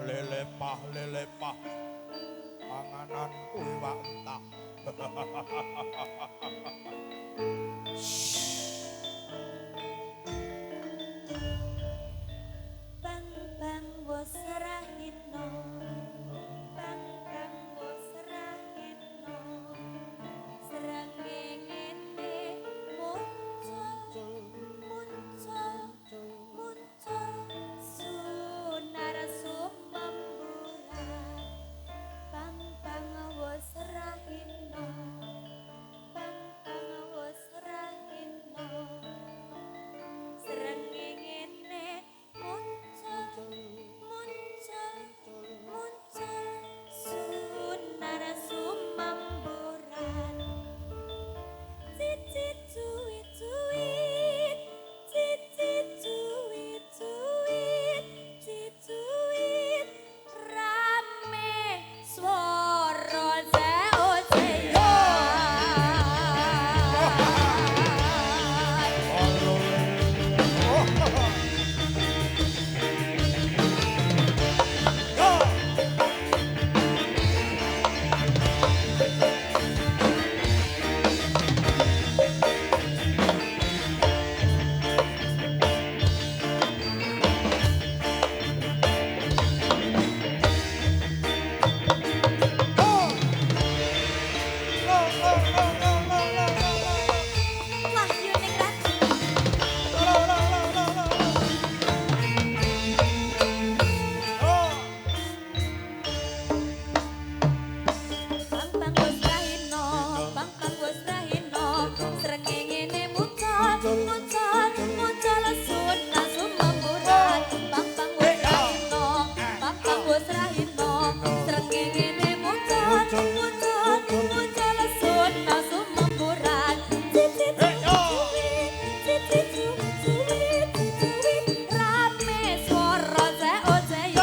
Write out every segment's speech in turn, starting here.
lele pah panganan iwak entah. Bang bang wos rahino, bang bang wos rahino, srengenge muncul muncul muncul sunar sumemburan. Bang bang wos rahino, bang bang wos rahino, srengenge muncul muncul muncul sunar sumemburan. Cicit cuit cuit, cicit cuit cuit, cicuit rame swara seocean. Wahyu Ningrat. Bang bang wos rahino, bang bang wos rahino, srengenge muncul muncul muncul sunar sumemburan. Bang bang wos rahino, bang bang wos rahino, srengenge muncul muncul muncul sunar sumemburan. Cicit cuit, cicit cuit cuit, rame swara seocean.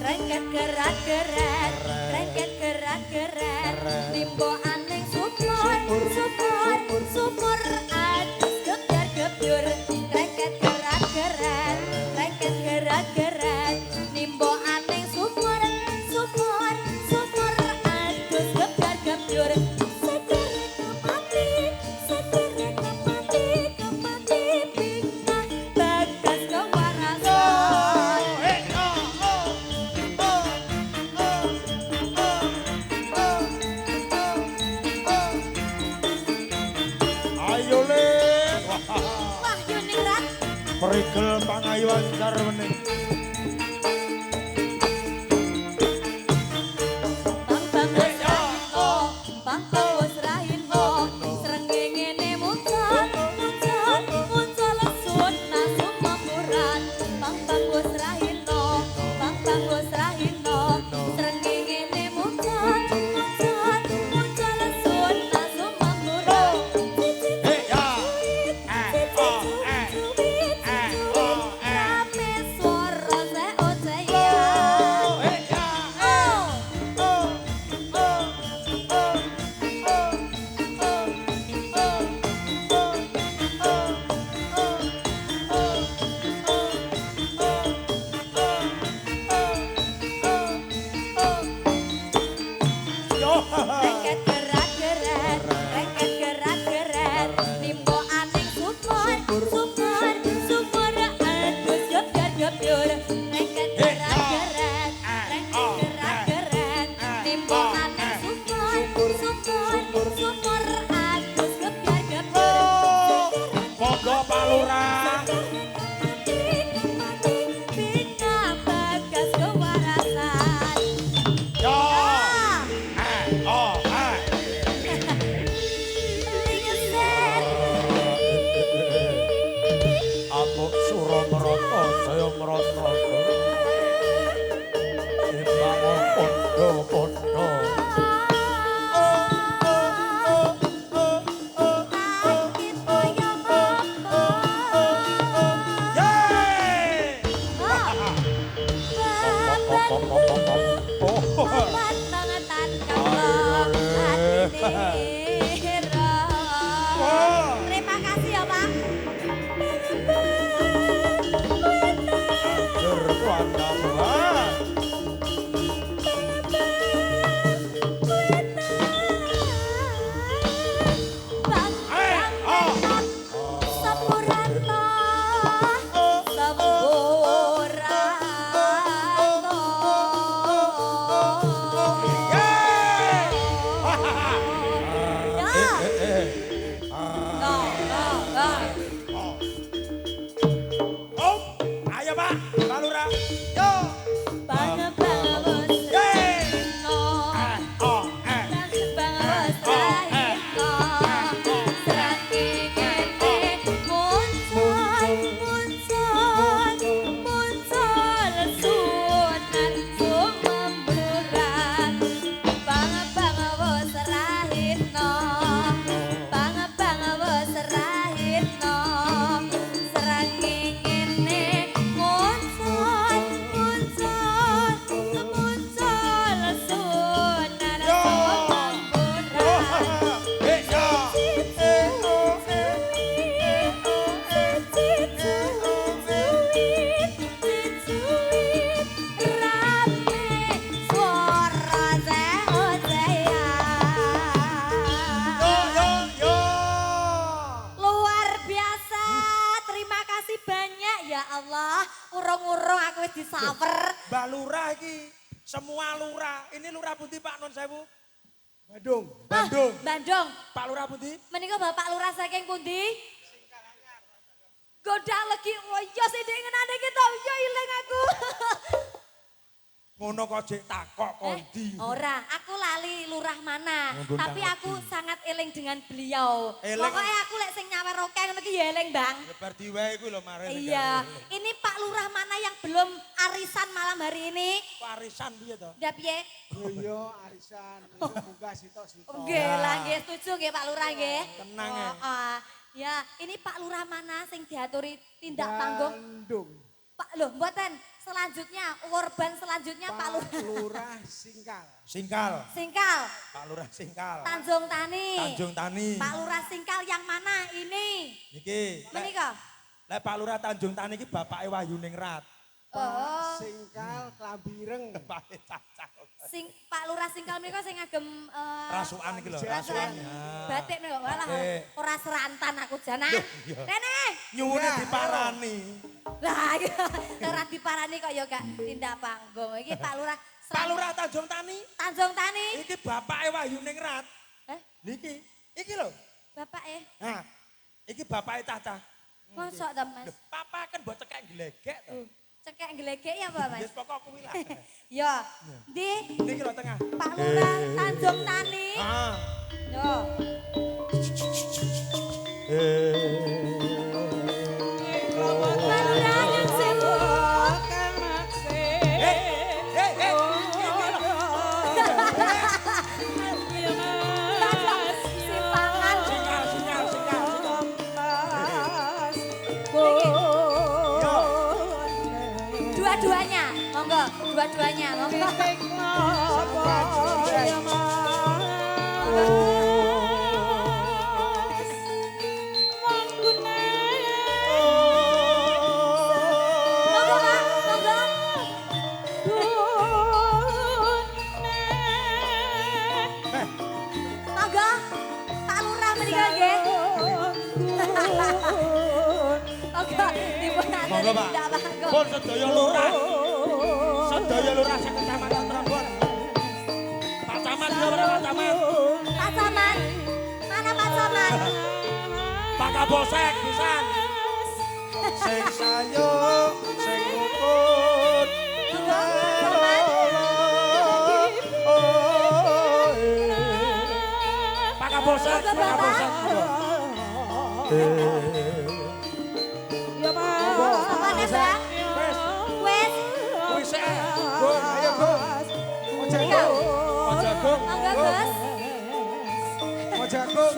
Rengket gerak geret, rengket gerak geret, limbo aneng sumur, sumur, sumur adus gebyar gebyur. Rengket gerak geret, rengket gerak geret, limbo aneng sumur, sumur, sumur adus gebyar gebyur. Sederek kepati, sederek kepati, kepati pindah bagas kewarasan. Ayo le. Wahyu Ningrat. Perigel pangayuan sarwene. Bang bang wos rahino, bang bang wos rahino, srengenge muncul muncul muncul sunar sumemburan. Bang bang wos rahino, bang bang wos rahino, srengenge muncul muncul muncul sunar sumemburan. Cicit cuit, cicit cuit cuit, rame swara seocean. Korban bangetan kawula atine roh. Terima kasih ya, Pak. Ajar pandangan. Bang, Sampuranta, Ayo Pak, Pak Lurah. Yo. Urung-urung aku wis disawer. Mbak Lurah iki, semua lurah. Ini lurah putih Pak Non Sewu. Bandung. Bandung. Bandung. Pak Lurah putih. Menika Bapak Lurah saking pundi? Godak lagi, oh iya sih ngenane kita, iya ilang aku. Ngono kok jek takok kondi. Ora, aku lali lurah mana. Nggon Tapi tangan aku sangat eling dengan beliau. Eling. Pokoknya aku lek sing nyawer roke ngono ki ya eling, Bang. Ya bar diwae kuwi lho mare. Iya, ini Pak Lurah mana yang belum arisan malam hari ini? Warisan piye to? Udah piye? Boyo arisan. Muga sitok-sitok. Nggih lah, nggih setuju nggih Pak Lurah nggih. Tenang ya. Ya, ini Pak Lurah mana sing diaturi tindak panggung? Bandung. Pak loh, mboten. Selanjutnya, korban selanjutnya Pak Lurah. Lurah Singkal. Singkal. Singkal, Pak Lurah Singkal. Tanjung Tani. Tanjung Tani. Pak Lurah Singkal yang mana ini? Niki. Menika. Lek Pak Lurah Tanjung Tani iki bapake Wahyuningrat. Oh, Singkal Klambireng. Bapake cacah. Pak Lurah Singkal menika sing ngagem Rasukan iki lho, rasukan. rasukan. Batik nih, walah Batik. ora serantan aku jana. Loh, iya. Rene. Nyuwune diparani. Lah, ora diparani kok ya gak tindak panggung. Iki Pak Lurah Pak Lurah Tanjung Tani. Tanjung Tani. Iki bapake Wahyuningrat. Eh, Niki. Iki lho. Bapak Nah, iki bapake Cacah. Mosok ta, Mas? Loh, papa kan buat cekek glegek to. Cekek gelegek ya, Pak, Mas? Wis pokok kuwi lah. Ya, di Niki lho tengah. Pak Lurah Tanjung Tani. Ah. Yo. Pak Lurah yang sibuk. Simpangan. Singkal, singkal, singkal. Dua-duanya, monggo. Dua-duanya, monggo. Monggo, Pak, monggo. Monggo. Pak Lurah menika nggih. Monggo, dipun Monggo, Pak. tidak monggo. Pun sedaya lurah. Sedaya lurah sak kecamatan Prambon. Pak Camat ya ora Pak Camat. Pak Camat. Mana Pak Camat? Pak Kapolsek pisan. Sing sayo, sing rukun. Monggo, Camat. Pak Kapolsek, Pak Kapolsek. Sopane, Bang? Wes, Wes. wis sik. Gun, ayo Gun. Iya. Ojagung. Monggo, Gus. Ojagung.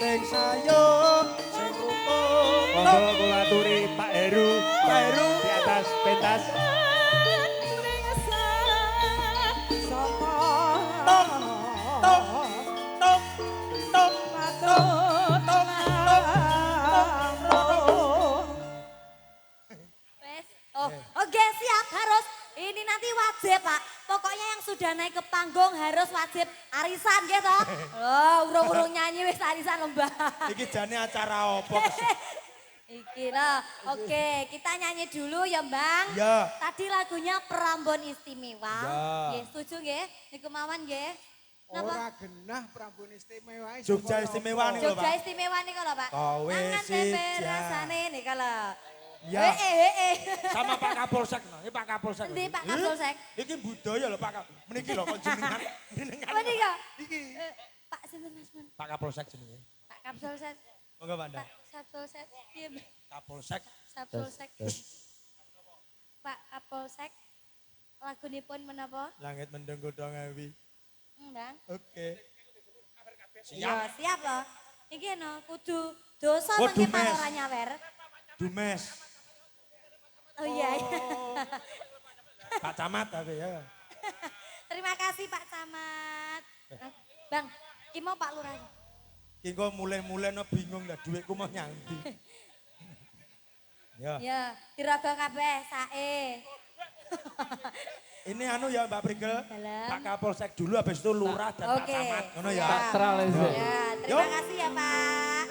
sing sayo sing rukun. Monggo kula aturi Pak Heru. Pak Heru Di atas pentas. tok tok tok tok tok tok tok. Wes. Oh, oke siap harus. Ini nanti wajib Pak. Pokoknya yang sudah naik ke panggung harus wajib arisan gitu. Oh, urung-urung nyanyi wis arisan lembah. Iki jane acara opo? Iki loh. Oke, kita nyanyi dulu ya, Bang. Ya. Tadi lagunya Prambon Istimewa. Ya. Nggih, setuju nggih? Niku mawon nggih. Napa? Ora genah Prambon Istimewa. Jogja Istimewa niku lho, Jogja Pak. Istimewa niku lho, Pak. Kowe Mangan sija. tempe rasane niku lho. Ya. Hee. Sama Pak Kapolsek. Ini Pak Kapolsek. Endi Pak Kapolsek? Iki budaya lho Pak Kapolsek. Meniki lho kok jenengan. Apa nih kak? Iki. Pak sinten Mas Mon? Pak Kapolsek jenenge. Pak Kapolsek. Monggo Pak Nda. Pak Kapolsek. Piye, Mbak? Kapolsek. Kapolsek. Pak Kapolsek. Lagunipun menapa? Langit mendung godhong awi. Bang. Oke. Iya, Siap. siap loh. Iki no, kudu dosa Oh, mengke Dumes. ora nyawer. Dumes. Oh iya. Pak Camat tapi ya. Terima kasih Pak Camat. Bang, iki mau Pak Lurah. Iki kok mulai-mulai no bingung lah duitku mau nyangdi. Ya. Ya, diraga kabeh sae. Ini anu ya Mbak Prigel. Dalam. Pak Kapolsek dulu habis itu Lurah dan Pak Oke. Camat. Ngono ya. Siap. Sakral itu. Ya, terima kasih ya Pak.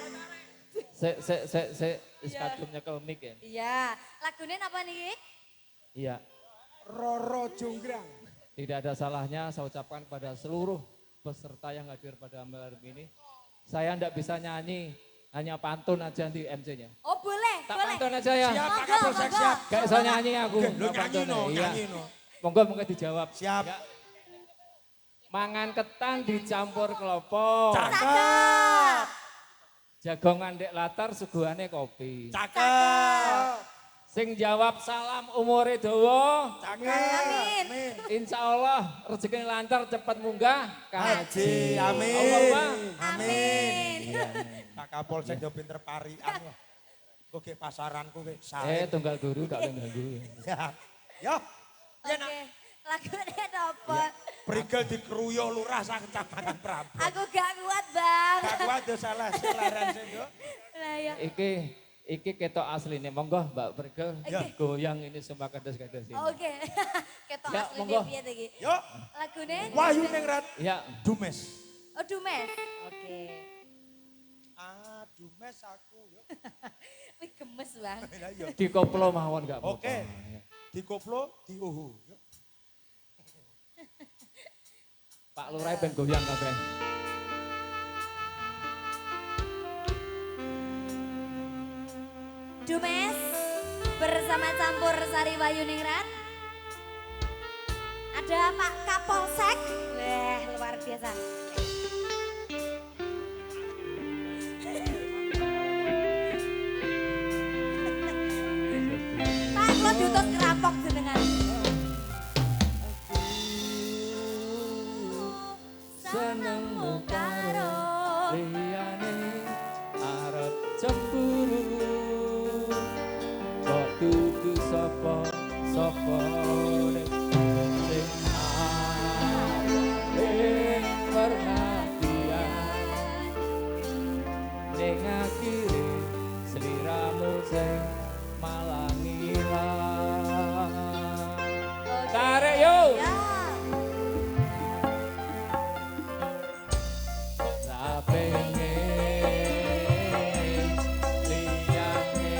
Sek, wis kadung nyekel mic ya. Iya, lagunya apa nih? Iya. Roro Jonggrang. Tidak ada salahnya saya ucapkan kepada seluruh peserta yang hadir pada malam ini. Saya tidak bisa nyanyi, hanya pantun aja di MC-nya. Oh boleh, Tak boleh. pantun aja ya. Siap Pak Monggo, Kapolsek monggo. siap. Gak bisa nyanyi aku. Oke, lu nggak nyanyi pantun no, ya. Iya. nyanyi no. Monggo dijawab. Siap. Ya. Mangan ketan dicampur kelopok. Cakep. Jagongan dek latar suguhane kopi. Cakep. Sing jawab salam umure dawa. Cakep. Amin. Insya Allah rezeki lancar cepat munggah. Haji. Amin. Allahumma. Amin. Iya. Pak Kapolsek yo pinter parian loh. Oke pasaranku ke sae. Tunggal guru gak oleh ganggu. Ya. Yo. Oke, lagunya apa? Prigel dikeruyo Lurah sak Kecamatan Prambon. Aku gak kuat bang. Gak kuat yo salah selaran sing yo. Nah ya. Iki ketok asli nih, monggo Mbak Prigel. Ya. Goyang ini semua kades-kades ini. Oke, ketok Ya, asli monggo. piye iki? Yo. Lagunya? Wahyu ning rat. Ya, Dumes. Oh Dumes. Oke. Ah, Dumes aku yo. Wih gemes bang. Lah yo. dikoplo mawon gak apa-apa. Oke. Ya. Dikoplo, diuhu. Yo. Pak Lurah ben goyang kabeh. Dumes bersama campur Sari Bayu Ningrat. Ada Pak Kapolsek. Wah luar biasa. Pak lo diutus kerampok jenengan. Seneng karo liyane arep cemburu. Kok dudu sapa ning sing arep perhatian ning akhire sliramu sing malah ngilang. Tarik yo. Ya. Tak pengen liyane,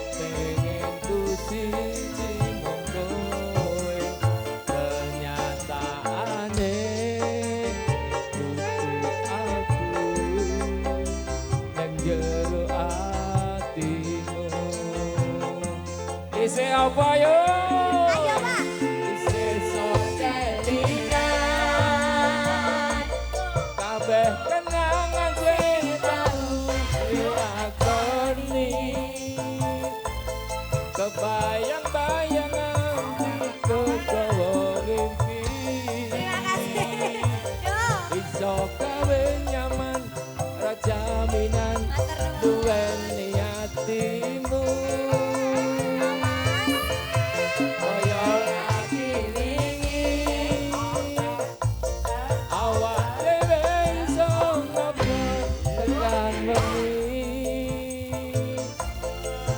pengen ku siji mung kowe. Kenyataane kudu aku nang jero atimu. Isih apa yo? Ayo Pak. Isih sok kelingan kabeh kenangan sing tau dilakoni kebayang-bayangan di kowe mimpi Terima kasih. Yo. iso iso gawe nyaman ra jaminan duweni atimu kaya lagi wingi awak dhewe iso ngobrol tekan wengi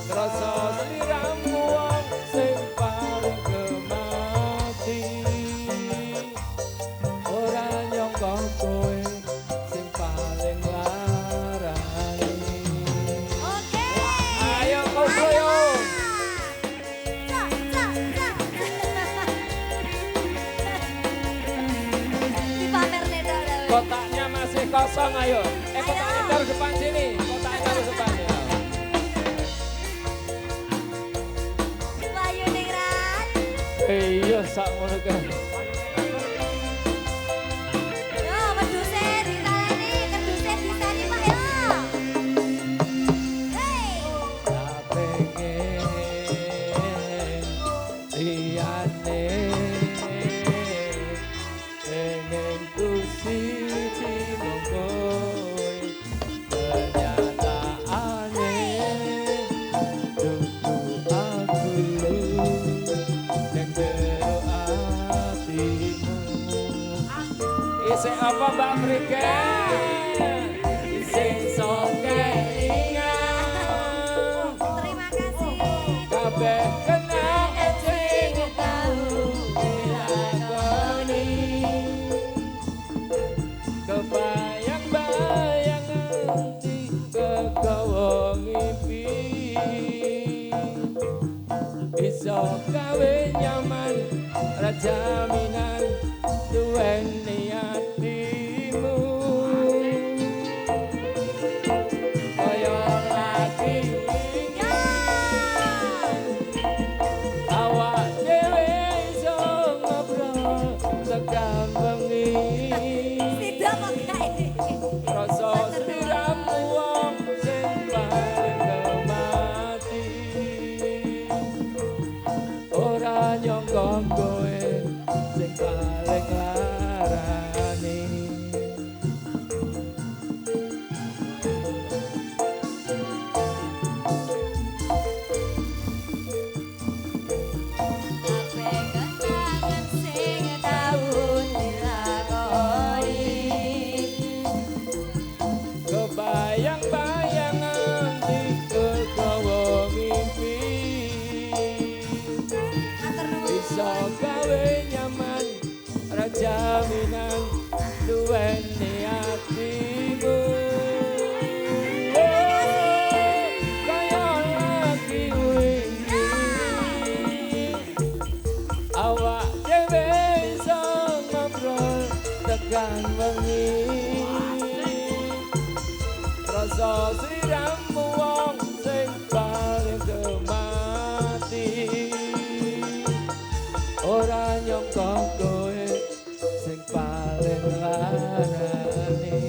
rasa sliramu wong sing paling kemati ora nyangka kowe sing paling larani. Oke. Ayo kowe. Cak, cak, cak. Dipamer nih dong. Kotaknya masih kosong ayo. Kotaknya taruh depan sini. Kotaknya taruh depan ya. Bayu Ningrat. Iya sak ngono kan. Yo, peduse ditaleni, keduse diseni Pak yo. Hei. Tak pengen liyane pengen ku siji monggo kenyataane dudu aku ning jero atimu isih apa Mbak Frike sing sok keingat Terima kasih. kabeh kenangan sing tau dilakoni kebayang-bayang nganti kegawa ngimpi iso gawe nyaman ra jaminan duweni atimu kaya lagi Yo. awak dhewe iso ngobrol tekan wengi Tidak kok kayak rasa sliramu wong sing paling kemati ora nyangka kowe sing paling larani. kabeh kenangan sing tau dilakoni. Kebayang-bayang nganti kegawa mimpi Matur nuwun. iso gawe nyaman ra jaminan duweni atimu kaya lagi wingi awak dhewe iso ngobrol tekan wengi rasa sliramu wong sing paling kemati ora nyangka kowe sing paling larani.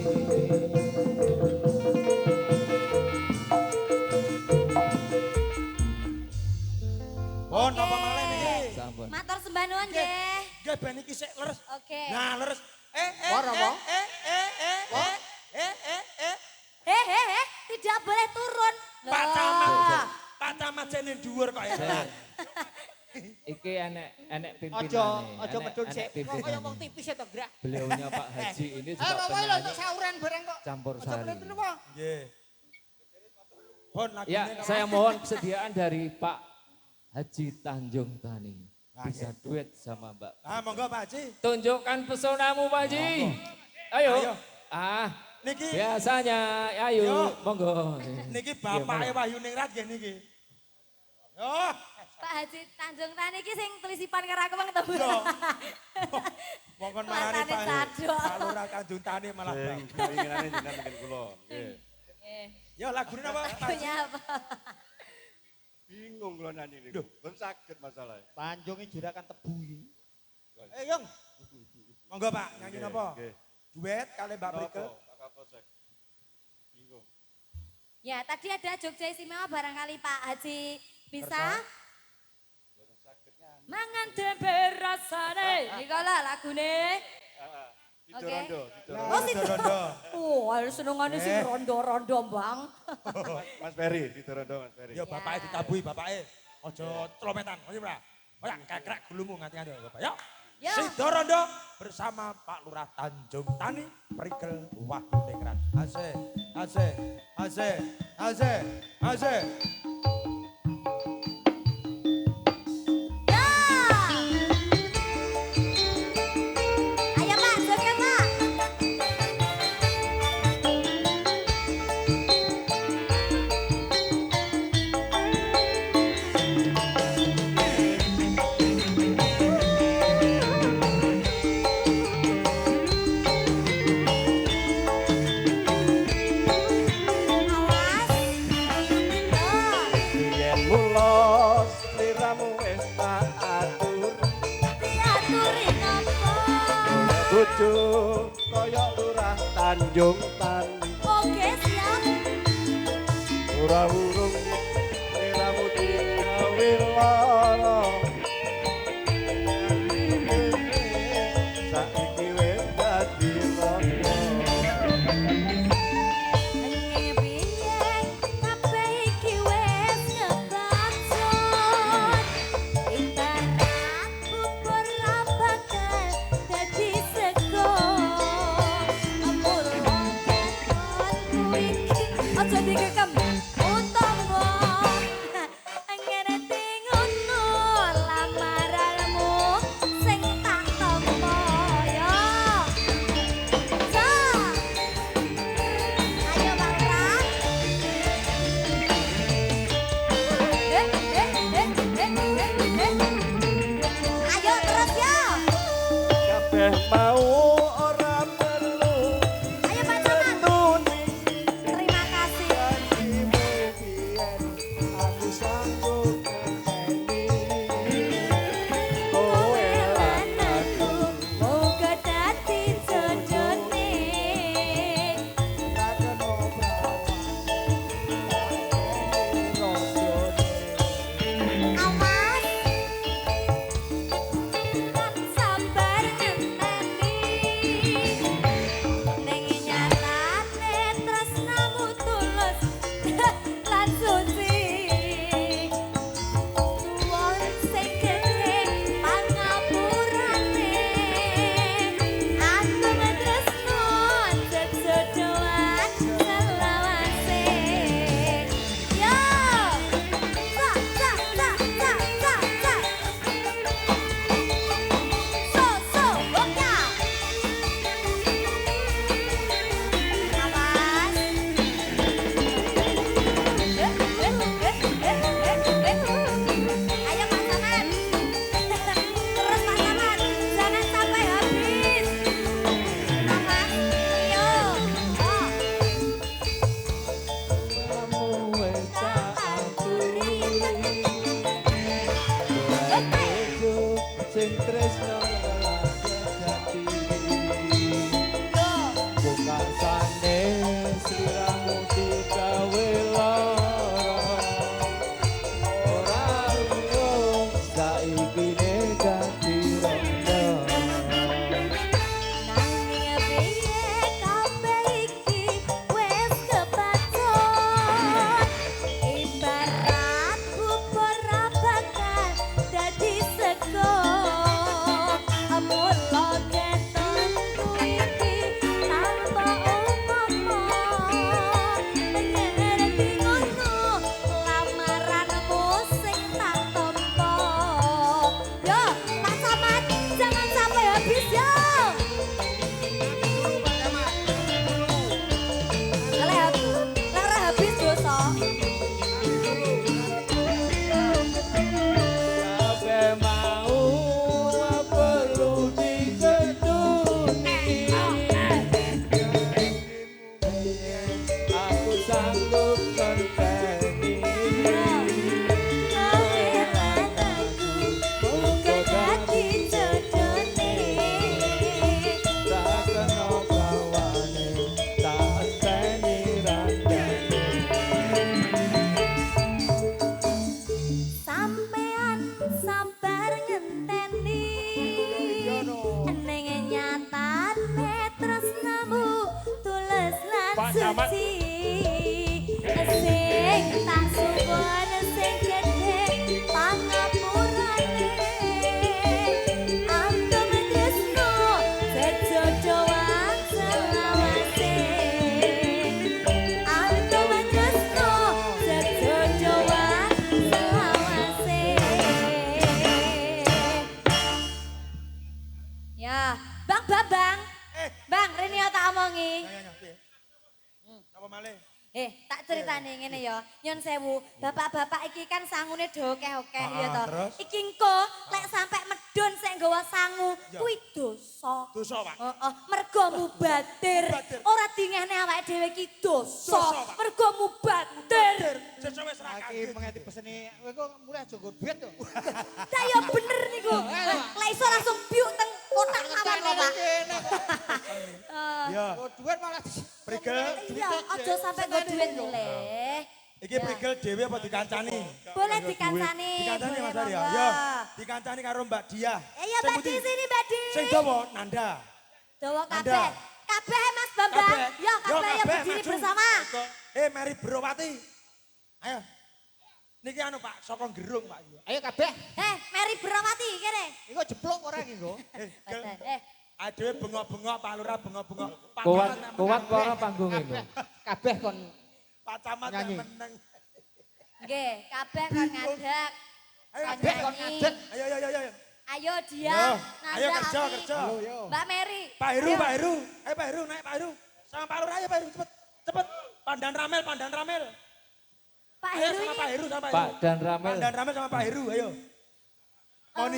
Pon apa malih niki? Sampun. Matur sembah nuwun nggih. Nggih ben iki sik leres. Oke. Nah, leres. Wara, Pak. Tidak boleh turun. Pak Loh. Camat. Pak Camat jene dhuwur kok ya. Iki enek pimpinane. Ojo medun enek sik. Kok pimpinane. kaya wong tipis ya to, Grak. Beliaunya Pak Haji ini juga Pokoke lho penyanyi untuk sauran bareng kok. campur Ojo sari. medun apa? Nggih. Pon lagi Ya, saya mohon kesediaan dari Pak Haji Tanjung Tani. Bisa duet sama Mbak. Ah, monggo Pak Haji. Tunjukkan pesonamu Pak Haji. Ayo. Ayo. Ah, Niki biasanya ayo Yo. monggo. niki Iya, bapake monggo. Wahyu Ningrat nggih niki. Yo. Pak Haji Tanjung Tani iki sing telisipan karo aku Bang Temu. Yo. Mongkon marani Kelasane Pak. cadok. Pak Lurah Tanjung Tani malah bang. Keinginannya jenengan dengan kula. Nggih. Yo lagune apa Pak? Haji? Lagunya apa? Bingung kula nyanyi niku. Duh. Ben saged masalahnya. Tanjungi juragan tebu iki. Yung. Monggo Pak, nyanyi Nggih, napa? nggih. Duet kali Mbak Prike. Napa, Pak Kapolsek? Bingung. Ya, tadi ada Jogja Istimewa barangkali Pak Haji bisa Boten saged nyanyi. mangan deber rasane. Iki lah lagune. Ah, Sido Oke. rondo, sido rondo. Oh, situ. Rondo. Oh, ayo senengane sing rondo-rondo, Bang. Mas Ferry, sido rondo Mas Ferry. Yo bapake ditabui bapake. Aja celometan, ngerti ora? Ora kekrek gulumu ngati-ngati Bapak. Yo. Ya. Sidorondo bersama Pak Lurah Tanjung Tani, Prigel Wahidekran. Asik, asik, asik, asik, asik. Ya. Ayo Pak, joget Pak. Awas. Oh, Yen mulos sliramu wis tak atur. diaturi napa? Bojo kaya lurah Tanjung Tani. Oke, siap. Ora urung sliramu digawe lara. Saiki wis dadi rondo. Ngepiye kabeh iki wis ngebacut. Ibarat bubur ra bakal dadi sego. Amur wong keton kuwi aja digegem. Untung Pak Camat. suci sing tak suwun sing gedhe pangapurane antum tresno sejodohan selawase antum tresno sejodohan selawase ya Bang Babang Bang Rene tak omongi Apa malih? tak ceritane ngene ya. Nyon sewu, bapak-bapak iki kan sangune do okeh-okeh ya to. terus? Iki engko lek sampe medun sing nggawa sangu kuwi dosa. Dosa, Pak. Heeh, mergo mubadir. Mubadir. Ora dingehne awake dhewe iki Dosa, dosa. Pak. Mergo mubadir. Sesuk wis ra Aki pengeti pesene kowe kok mulai aja nggo duit to. Ta ya bener niku. Lek iso langsung biuk teng kotak mawon kok, Pak. Ya, Nggo duit malah prigel. Iya, aja sampe nggo duit mulih. Iki prigel dhewe apa dikancani? Boleh dikancani. Dikancani boleh, Mas Arya. monggo. Ya, dikancani karo Mbak Dia. Iya Mbak Di sini Mbak Di. Sing dawa Nanda. Dawa Anda. kabeh. Kabeh Mas Bambang. Kabeh. Ya kabeh ya berdiri maju. bersama. Mary Browati. Ayo. Niki anu Pak, saka gerung Pak. Ayo kabeh. Mary Brawati kene. Iku jeblok ora iki nggo. Gel. Eh, Adewe bengok-bengok, Pak Lurah bengok-bengok. Pak Kuat Camat kuat ora panggung iku. Kabeh kon Pak Camat Nyanyi. yang meneng. nggih, kabeh kon ngadeg. Ayo, Kon kabeh kon nyanyi. ngadeg. Ayo, ayo, ayo, ayo. Ayo dia. Yo, Nanda ayo kerja, Ati. kerja. Yo yo. Mbak Mary. Pak Heru, Ayo. Pak Heru. Ayo Pak Heru, naik Pak Heru. Sama Pak Lurah, ayo Pak Heru, cepet. Cepet. Pandan Ramel, Pandan Ramel. Pak Ayo Heru sama ini. Pak Heru, sama Pak Pak Heru. dan Ramel. Pandan Ramel sama Pak Heru, ayo. Mohon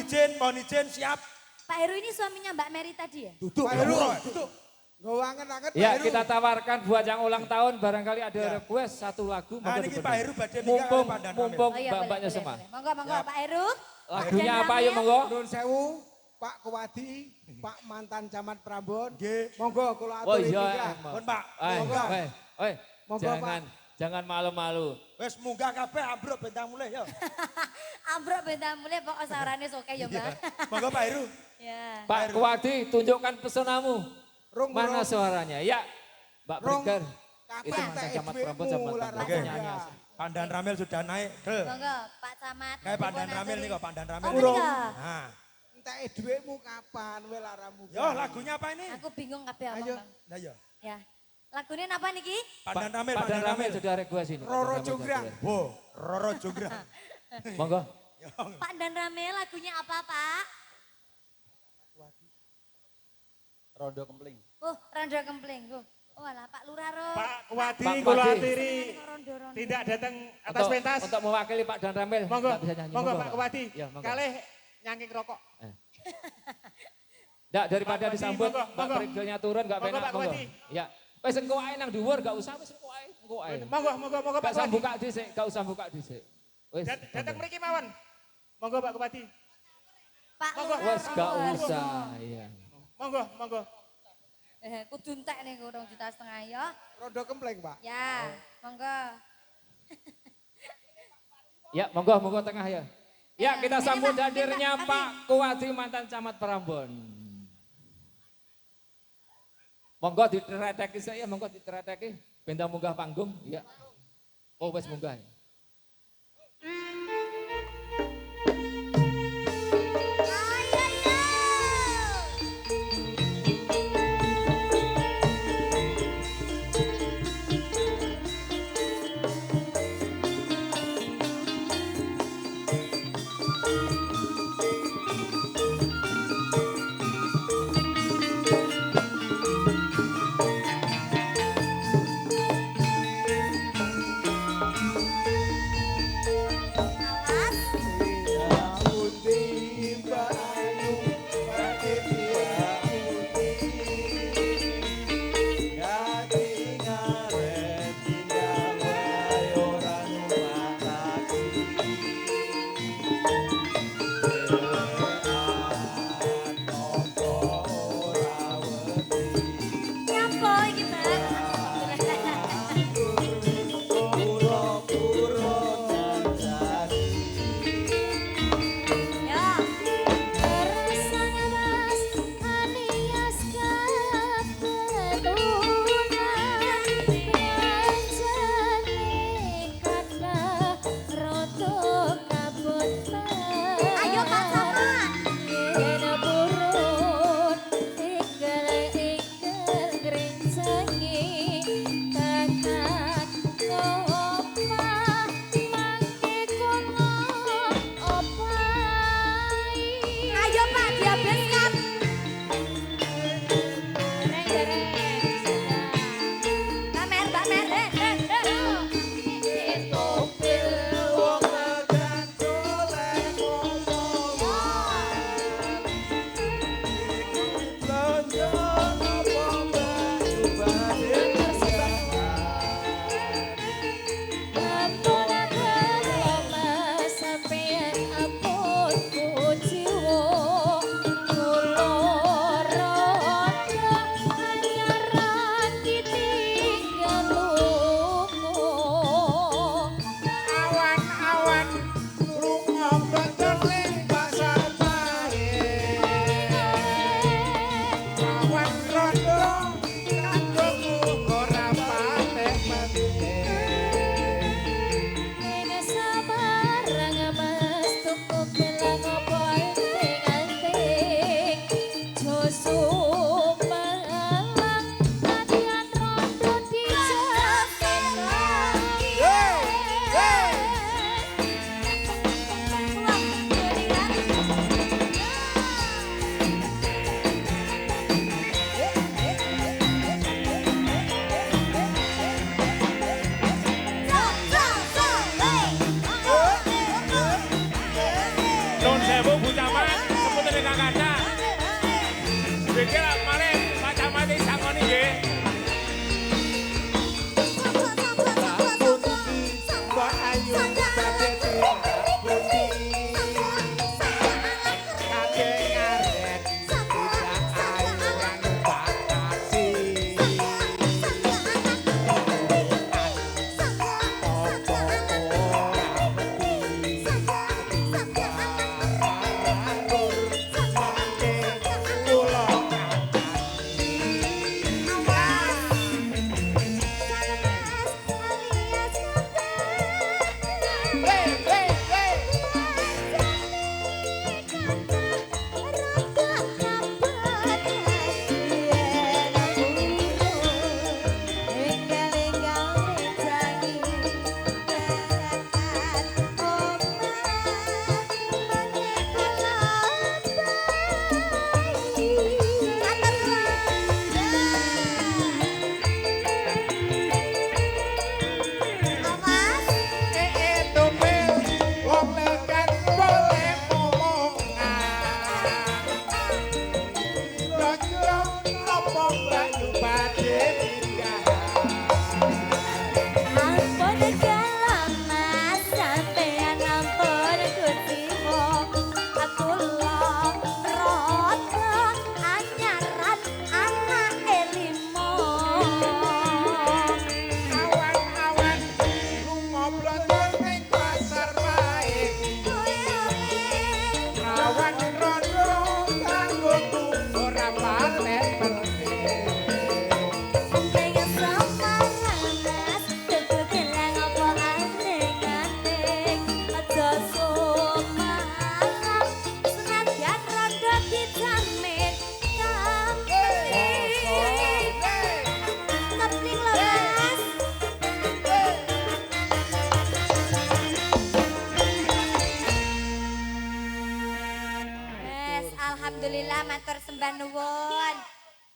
izin, siap. Pak Heru ini suaminya Mbak Mary tadi ya? Duduk, Pak Heru, Pak duduk. Nggo angen-angen Pak Ya Heru. kita tawarkan buat yang ulang tahun barangkali ada Ya. request satu lagu. Nah, monggo niki dipenuhi. Pak Heru badhe nikah Mumpung karo Pandan mumpung Oh iya, mbak-mbaknya boleh, semua. boleh. Monggo, monggo Siap. Pak Heru. Lagunya Dan apa ya Ramel. monggo? Nuwun sewu, Pak Kewadi, Pak mantan camat Prambon. Nggih. Monggo kula Oh aturi iya. nikah. emang. Pun, Pak. Monggo. Monggo, Jangan malu-malu. Wes munggah kabeh ambruk bentang mulai ya. Ambruk bentang mulai pokok saurane soke ya Mbak. Monggo Pak Heru. Ya. Pak Kuwadi, tunjukkan pesonamu. Rung Mana suaranya? Ya, Mbak Rong. Brigger. Kabeh Itu mantan tak camat duitmu, Prambon sama lah, mantan Oke. penyanyi. Pandan Ramel sudah naik. Gel. Monggo Pak Camat. Kayak Pandan Dipun Ramel aturi. nih kok, Pandan Ramel. Oh, menika. Nah, Enteke dhuwitmu kapan we laramu. yo lagunya apa ini? Aku bingung kabeh omong, Ayo. Bang. Nah, yo. Ya. Lagunya apa niki? Pandan Ramel, Pak dan Ramel sudah request ini. Roro Pak dan Ramel Jonggrang. sudah Wo, Roro Jonggrang. request. Monggo. Pak dan Ramel lagunya apa Pak? Rondo Kempling. Oh, Rondo Kempling. Oh alah Pak Lurah Ro. Pak Kuwadi Pak kula Kuwadi. aturi Rondo-rondo. tidak datang atas Untuk- pentas. Untuk mewakili Pak dan Ramel. Monggo, nggak bisa nyanyi. monggo Pak Kuwadi. Ya, monggo. Kalih nyangking rokok. Nggak, daripada Pak Kuwadi, disambut, monggo, Mbak monggo. Briggernya turun nggak Monggo, penak. Pak Monggo. Kuwadi. Ya. Wes engko ae nang dhuwur nggak usah wes engko ae. Engko ae. Monggo, monggo, monggo Pak Nggak usah Kuwadi. buka dhisik, nggak usah buka dhisik. Wes. Datang mriki mawon. Monggo Pak Kuwadi. Pak Monggo. Lurah. Wes nggak Ro. usah. Iya. Monggo, monggo. Kudu entek nih 2,5 juta ya. Rondo Kempleng, Pak. Ya, monggo. Ya, monggo, monggo tengah ya. Ya, kita Ini, sambut Pak, hadirnya Pak, Pak Kuwadi mantan camat Prambon. Monggo ditereteki saya, monggo ditereteki. Bentang munggah panggung, ya. Oh, wes munggah. Ya. Ayo, ayo. Awas. Nyapa iki, Mbak? Ya. Bersang mas anias kebetulan nuwun.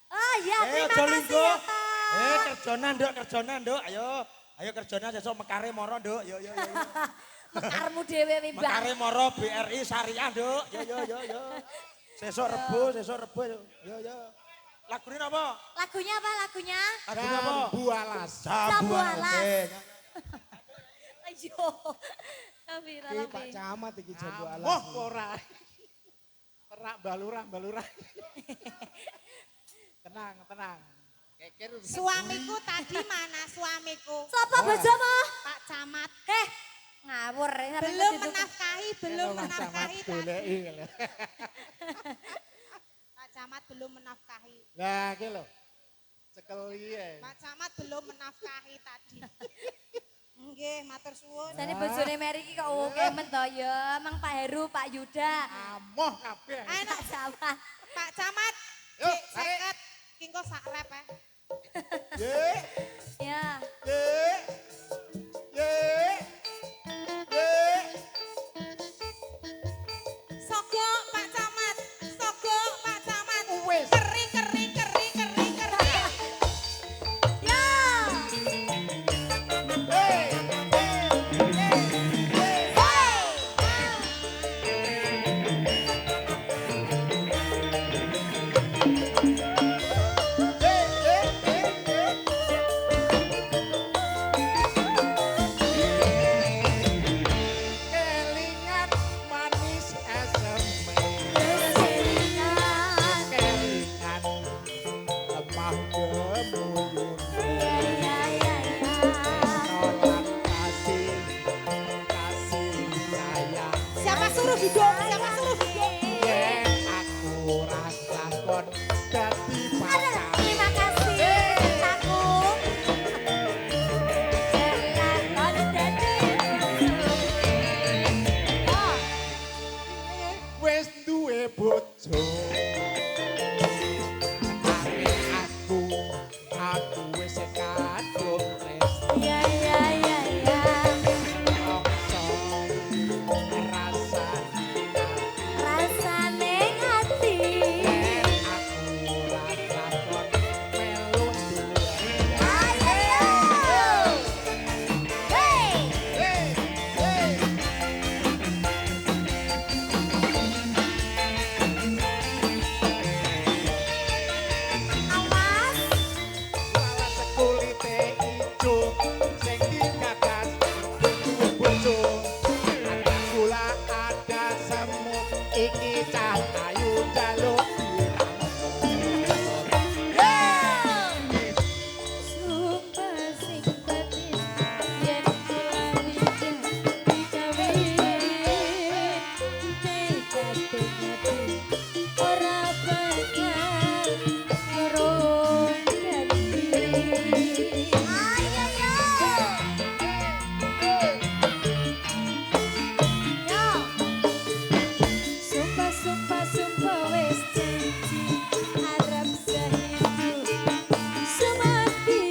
Oh iya, terima aja kasih linggo. ya, Pak. Kerjonan, Nduk, ayo. Ayo kerjonan sesuk mekare moro, Nduk. Yo. Mekarmu dhewe wi, Mbak. Mekare moro BRI Syariah, Nduk. Yo. Sesuk Rebo. Yo. Lagune apa? Lagunya apa lagunya? Lagune apa? Jambu alas. Jambu alas. Oke. Ayo. Tapi Iki Pak Camat iki jambu alas. Wah, ora. Terak balurah. Tenang. Keker. Suamiku tadi mana suamiku? Sapa bojomu? Pak Camat. Ngawur. Belum menafkahi tadi. Goleki. Pak Camat belum menafkahi. Lah, iki lho. Cekeli ae. Pak Camat belum menafkahi tadi. Nggih, matur suwun. Jane bojone Mary iki kok oke men to ya. Mang Pak Heru, Pak Yuda. Amoh kabeh. Pak Camat. Pak Camat. Yuk, Dik, seket. Kingko sak rep eh. Ye. Ya. Sogo Pak Camat. Sogo Pak Camat. Wis. Keri. Ya. Kelingan manis asem. Kelingan. Kelingan lemah gemuyun. Ya. Nolak kasih sayang. Siapa suruh hidung? Yen aku rasa kon dadi pacar. Terima kasih cintaku. Lakon dadi. Oh, Wis duwe bojo. Aku wis kadung resti. ya. Rasa Rasane ati. aku rasa kon melu duwe. Ayo. Hey. Awas. Walas kulite ijo sing digagas duwe bojo. Ada gula ada semut iki cah ayu jaluk Sumpah sing batin yen kelari dikawin tekad hati ora bakal ngerong ganti. Ayo yo. Sumpah wis janji arep sahidu semati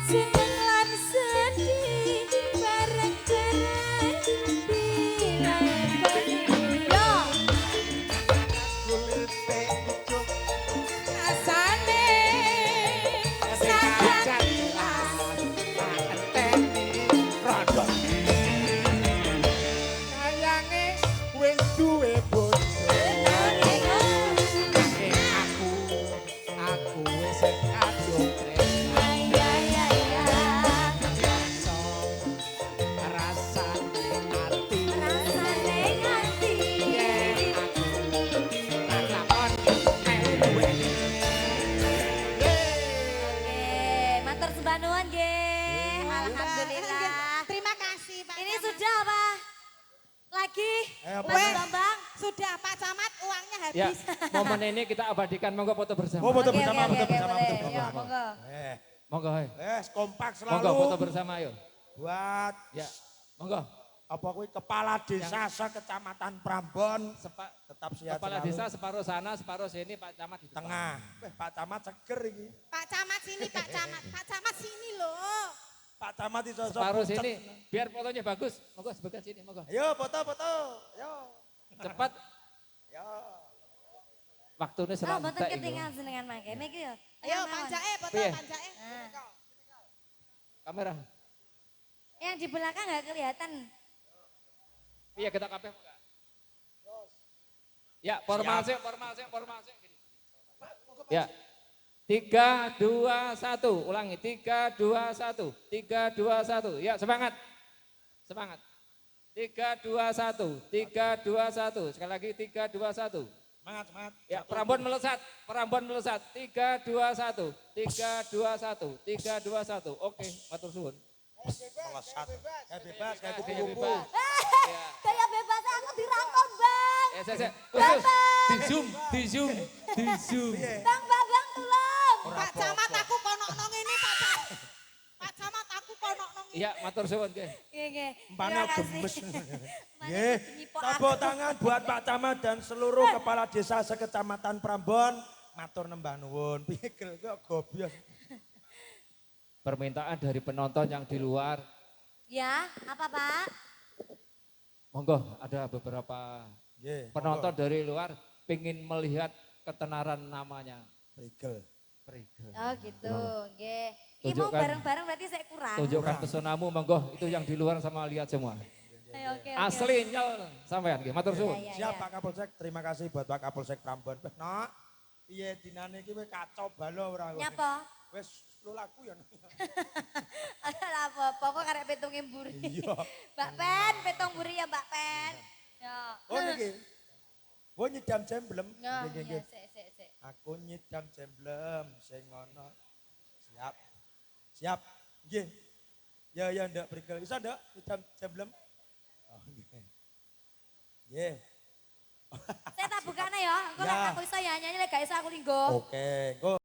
seneng lan sedih bareng-bareng dilakoni yo. kulite ijo Rasane senajan jelas enteni rodok. Sayange wis duwe bojo. Nanging aku wis kadung tresno. Rasa ati Rasane ati. yen aku lakon melu duwe. Matur sembah nuwun nggih. Alhamdulillah. Terima kasih Pak Ini Camat. sudah apa? Lagi? Ayo, Mas Wes. Bambang? Sudah Pak Camat uangnya Ya, habis. momen ini kita abadikan, monggo foto bersama. Oh, foto Oke, bersama, oke, foto oke, bersama, boleh. foto bersama. Yo, monggo. Monggo, ayo. Kompak Monggo foto selalu bersama, ayo. buat Ya, monggo. apa kuwi kepala desa Kecamatan Prambon tetap sehat Kepala selalu. desa separuh sana, separuh sini, Pak Camat di depan. Tengah. Pak Camat seger iki. Pak Camat sini, Pak Camat. Pak Camat sini loh. Pak Camat iso Separuh sini, biar fotonya bagus. Monggo sebagian sini, monggo. Ayo foto. Ayo. Cepat. Ayo. Waktunya Oh, selantek. mboten iku. ketinggalan jenengan mangke. Niki yo. Ayo tengah mawon. pancake, foto Piye? pancake. Nah. Kamera. Yang di belakang nggak kelihatan. Iya kita kabeh. Ya, formasi. Ya. 3, 2, 1. Ulangi. 3, 2, 1. 3, 2, 1. Ya, semangat. Semangat. 3, 2, 1. 3, 2, 1. Sekali lagi 3, 2, 1. Semangat, semangat. Ya, perambon melesat. 3, 2, 1. 3, 2, 1. 3, 2, 1. Oke, matur suwun. Melesat. Kayak bebas, kayak Kayak kupu-kupu. bebas. Ya. Kayak bebas aku dirangkul, Bang. Saya. Khusus. Di zoom. Bang Babang tolong. Pak Camat aku kono nong ini Pak Camat. Pak Camat aku kono nong ini. Iya, matur suwun nggih. Nggih. Empane Terima kasih. gemes. Mana Nggih. nyipok Tepuk aku. tangan buat Pak Camat dan seluruh kepala desa sekecamatan Prambon. Matur nembah nuwun. Piye gel kok gobyos. Permintaan dari penonton yang di luar. Ya, apa Pak? Monggo, ada beberapa Nggih. penonton dari luar ingin melihat ketenaran namanya. Prigel. Prigel. Oh gitu, nggih. Ini mau Tunjukkan. bareng-bareng berarti saya kurang. Tunjukkan pesonamu, monggo. Itu yang di luar sama lihat semua. Oke. Asli nyel sampean nggih, matur suwun. Iya, Siap iya. Pak Kapolsek, terima kasih buat Pak Kapolsek Prambon. Wes nak, piye dinane iki wis kacau balo ora. Nyapa? Wis lu laku ya. Lah apa-apa kok karek petunge mburi. Iya. Mbak Pen, petung mburi ya Mbak Pen. Ya. Oh niki. Wo nyidam jemblem. Ya, Nggih, ya, nggih. sik. Aku nyidam jemblem sing ngono. Siap. Siap. Nggih. Ya ndak Prigel. Iso ndak nyidam jemblem? Oh nggih. Nggih. Saya tak bukane ya, engko Ya. lek aku iso ya nyanyi lek gak iso aku linggo. Oke, go.